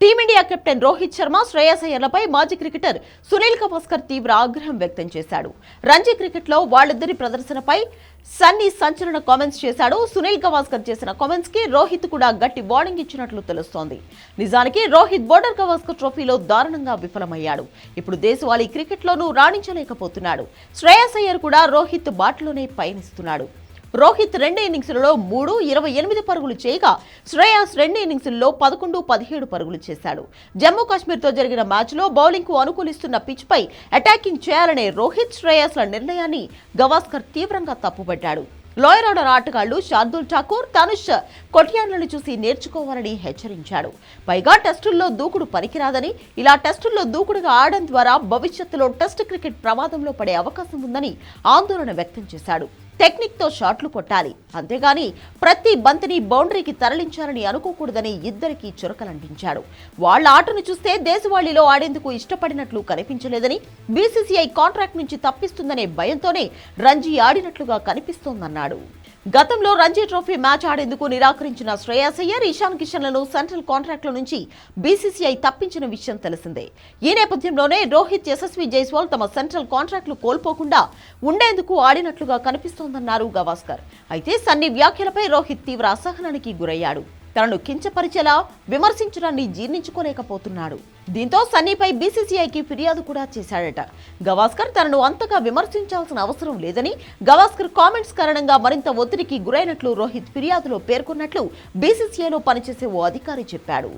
Team India captain Rohit Sharma, Shreyas అయ్యర్లపై మాజీ cricketer Sunil Gavaskar తీవ్ర ఆగ్రహం వ్యక్తం చేశాడు. రంజీ క్రికెట్లో వాళ్ళిద్దరి ప్రదర్శనపై సన్నీ సంచలన కామెంట్స్ చేశాడు. సునీల్ గవాస్కర్ చేసిన కామెంట్స్ కి రోహిత్ కూడా గట్టి వార్నింగ్ ఇచ్చినట్లు తెలుస్తోంది. నిజానికి రోహిత్ బోర్డర్ గవాస్కర్ ట్రోఫీలో దారుణంగా విఫలమయ్యాడు. ఇప్పుడు దేశవాళీ క్రికెట్లోనూ రాణించలేకపోతున్నాడు. శ్రేయస్ అయ్యర్ కూడా రోహిత్ బాటలోనే పయనిస్తున్నాడు. రోహిత్ 2 ఇన్నింగ్స్లలో 3, 28 పరుగులు చేయగా శ్రేయస్ 2 ఇన్నింగ్స్లలో 11, 17 పరుగులు చేశాడు. జమ్మూ కాశ్మీర్తో జరిగిన మ్యాచ్లో బౌలింగ్కు అనుకూలిస్తున్న పిచ్పై అటాకింగ్ చేయాలనే రోహిత్, శ్రేయస్ల నిర్ణయాన్ని గవాస్కర్ తీవ్రంగా తప్పుపట్టాడు. లోయర్ ఆర్డర్ ఆటగాళ్లు శార్దుల్ ఠాకూర్, తనుష్ కొటియాన్లను చూసి నేర్చుకోవాలని హెచ్చరించాడు. పైగా టెస్టుల్లో దూకుడు పనికిరాదని, ఇలా టెస్టుల్లో దూకుడుగా ఆడడం ద్వారా భవిష్యత్తులో టెస్ట్ క్రికెట్ ప్రమాదంలో పడే అవకాశం ఉందని ఆందోళన వ్యక్తం చేశాడు. టెక్నిక్ తో షాట్లు కొట్టాలి, అంతేగాని ప్రతి బంతిని బౌండరీకి తరలించాలని అనుకోకూడదని ఇద్దరికీ చురకలంటించాడు. వాళ్ల ఆటను చూస్తే దేశవాళీలో ఆడేందుకు ఇష్టపడినట్లు కనిపించలేదని, బీసీసీఐ కాంట్రాక్ట్ నుంచి తప్పిస్తుందనే భయంతోనే రంజీ ఆడినట్లుగా కనిపిస్తోందన్నాడు. గతంలో రంజీ ట్రోఫీ మ్యాచ్ ఆడేందుకు నిరాకరించిన శ్రేయస్ అయ్యర్, ఇషాన్ కిషన్లను సెంట్రల్ కాంట్రాక్ట్ల నుంచి బీసీసీఐ తప్పించిన విషయం తెలిసిందే. ఈ నేపథ్యంలోనే రోహిత్, యశస్వి జైస్వాల్ తమ సెంట్రల్ కాంట్రాక్టులు కోల్పోకుండా ఉండేందుకు ఆడినట్లుగా కనిపిస్తోందన్నారు గవాస్కర్. అయితే సన్నీ వ్యాఖ్యలపై రోహిత్ తీవ్ర అసహనానికి గురయ్యాడు. తనను కించపరిచేలా విమర్శించడాన్ని జీర్ణించుకోలేకపోతున్నాడు. దీంతో సన్నీపై బీసీసీఐకి ఫిర్యాదు కూడా చేశాడట. గవాస్కర్ తనను అంతగా విమర్శించాల్సిన అవసరం లేదని, గవాస్కర్ కామెంట్స్ కారణంగా మరింత ఒత్తిడికి గురైనట్లు రోహిత్ ఫిర్యాదులో పేర్కొన్నట్లు బీసీసీఐలో పనిచేసే ఓ అధికారి చెప్పాడు.